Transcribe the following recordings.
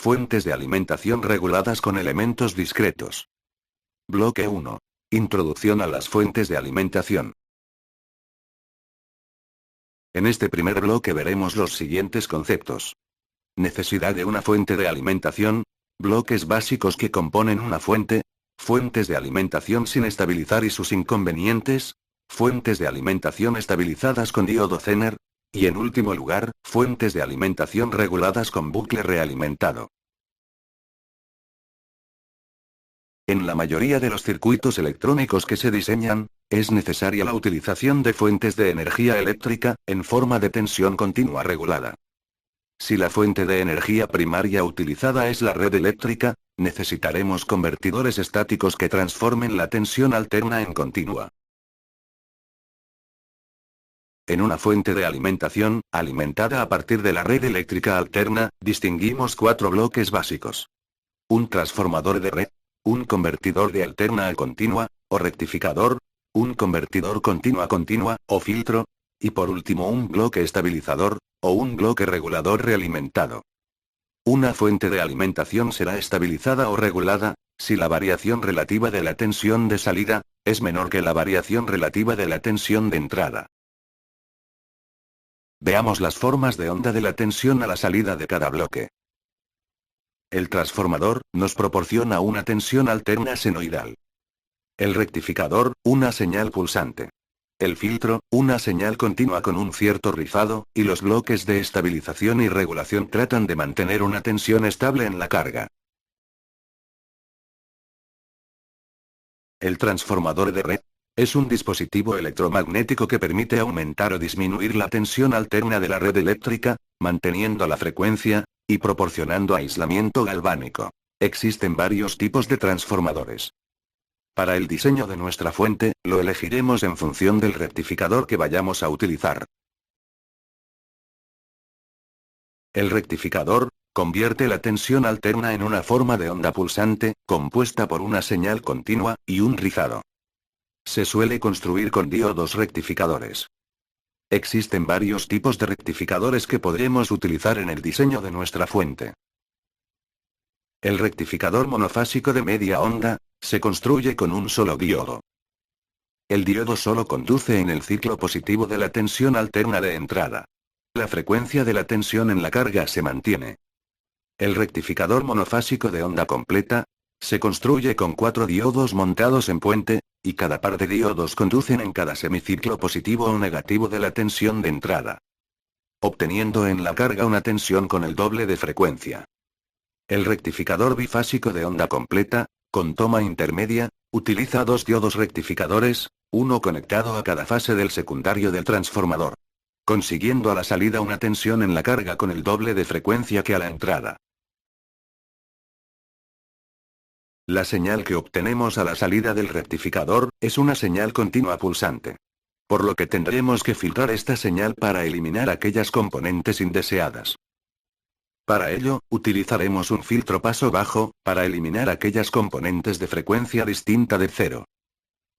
Fuentes de alimentación reguladas con elementos discretos. Bloque 1. Introducción a las fuentes de alimentación. En este primer bloque veremos los siguientes conceptos. Necesidad de una fuente de alimentación, bloques básicos que componen una fuente, fuentes de alimentación sin estabilizar y sus inconvenientes, fuentes de alimentación estabilizadas con diodo Zener, y en último lugar, fuentes de alimentación reguladas con bucle realimentado. En la mayoría de los circuitos electrónicos que se diseñan, es necesaria la utilización de fuentes de energía eléctrica, en forma de tensión continua regulada. Si la fuente de energía primaria utilizada es la red eléctrica, necesitaremos convertidores estáticos que transformen la tensión alterna en continua. En una fuente de alimentación, alimentada a partir de la red eléctrica alterna, distinguimos 4 bloques básicos. Un transformador de red, un convertidor de alterna a continua, o rectificador, un convertidor continua a continua, o filtro, y por último un bloque estabilizador, o un bloque regulador realimentado. Una fuente de alimentación será estabilizada o regulada, si la variación relativa de la tensión de salida, es menor que la variación relativa de la tensión de entrada. Veamos las formas de onda de la tensión a la salida de cada bloque. El transformador, nos proporciona una tensión alterna senoidal. El rectificador, una señal pulsante. El filtro, una señal continua con un cierto rizado, y los bloques de estabilización y regulación tratan de mantener una tensión estable en la carga. El transformador de red es un dispositivo electromagnético que permite aumentar o disminuir la tensión alterna de la red eléctrica, manteniendo la frecuencia, y proporcionando aislamiento galvánico. Existen varios tipos de transformadores. Para el diseño de nuestra fuente, lo elegiremos en función del rectificador que vayamos a utilizar. El rectificador convierte la tensión alterna en una forma de onda pulsante, compuesta por una señal continua y un rizado. Se suele construir con diodos rectificadores. Existen varios tipos de rectificadores que podremos utilizar en el diseño de nuestra fuente. El rectificador monofásico de media onda se construye con un solo diodo. El diodo solo conduce en el ciclo positivo de la tensión alterna de entrada. La frecuencia de la tensión en la carga se mantiene. El rectificador monofásico de onda completa se construye con 4 diodos montados en puente, y cada par de diodos conducen en cada semiciclo positivo o negativo de la tensión de entrada, obteniendo en la carga una tensión con el doble de frecuencia. El rectificador bifásico de onda completa, con toma intermedia, utiliza 2 diodos rectificadores, uno conectado a cada fase del secundario del transformador, consiguiendo a la salida una tensión en la carga con el doble de frecuencia que a la entrada. La señal que obtenemos a la salida del rectificador es una señal continua pulsante. Por lo que tendremos que filtrar esta señal para eliminar aquellas componentes indeseadas. Para ello, utilizaremos un filtro paso bajo, para eliminar aquellas componentes de frecuencia distinta de 0.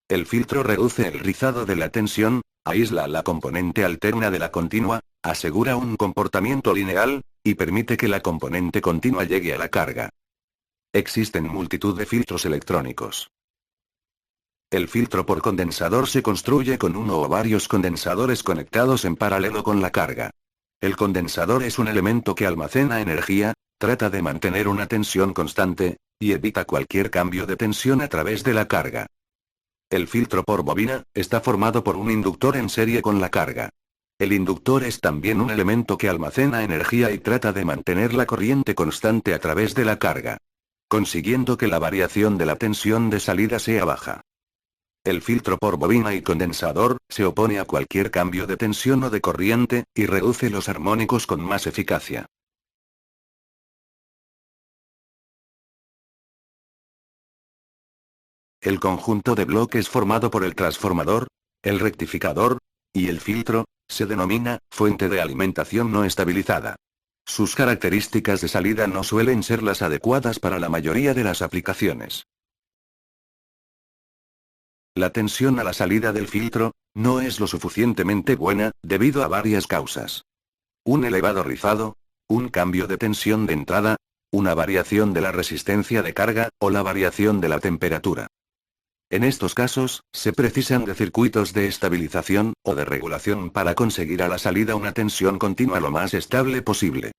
El filtro reduce el rizado de la tensión, aísla la componente alterna de la continua, asegura un comportamiento lineal, y permite que la componente continua llegue a la carga. Existen multitud de filtros electrónicos. El filtro por condensador se construye con uno o varios condensadores conectados en paralelo con la carga. El condensador es un elemento que almacena energía, trata de mantener una tensión constante, y evita cualquier cambio de tensión a través de la carga. El filtro por bobina está formado por un inductor en serie con la carga. El inductor es también un elemento que almacena energía y trata de mantener la corriente constante a través de la carga, consiguiendo que la variación de la tensión de salida sea baja. El filtro por bobina y condensador se opone a cualquier cambio de tensión o de corriente, y reduce los armónicos con más eficacia. El conjunto de bloques formado por el transformador, el rectificador y el filtro se denomina fuente de alimentación no estabilizada. Sus características de salida no suelen ser las adecuadas para la mayoría de las aplicaciones. La tensión a la salida del filtro no es lo suficientemente buena, debido a varias causas. Un elevado rizado, un cambio de tensión de entrada, una variación de la resistencia de carga, o la variación de la temperatura. En estos casos, se precisan de circuitos de estabilización, o de regulación para conseguir a la salida una tensión continua lo más estable posible.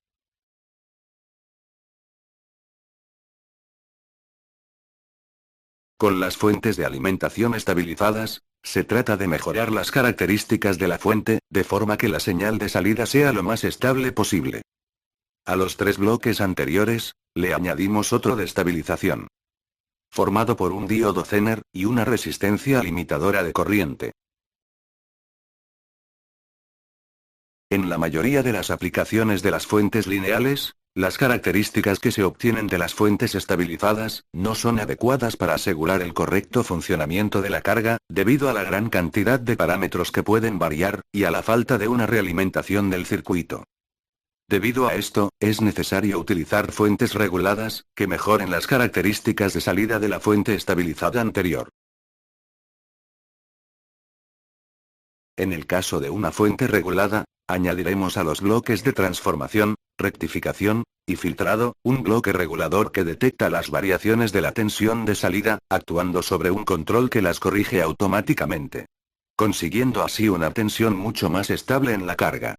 Con las fuentes de alimentación estabilizadas, se trata de mejorar las características de la fuente, de forma que la señal de salida sea lo más estable posible. A los 3 bloques anteriores, le añadimos otro de estabilización, formado por un diodo Zener, y una resistencia limitadora de corriente. En la mayoría de las aplicaciones de las fuentes lineales, las características que se obtienen de las fuentes estabilizadas, no son adecuadas para asegurar el correcto funcionamiento de la carga, debido a la gran cantidad de parámetros que pueden variar, y a la falta de una realimentación del circuito. Debido a esto, es necesario utilizar fuentes reguladas, que mejoren las características de salida de la fuente estabilizada anterior. En el caso de una fuente regulada, añadiremos a los bloques de transformación, rectificación, y filtrado, un bloque regulador que detecta las variaciones de la tensión de salida, actuando sobre un control que las corrige automáticamente, consiguiendo así una tensión mucho más estable en la carga.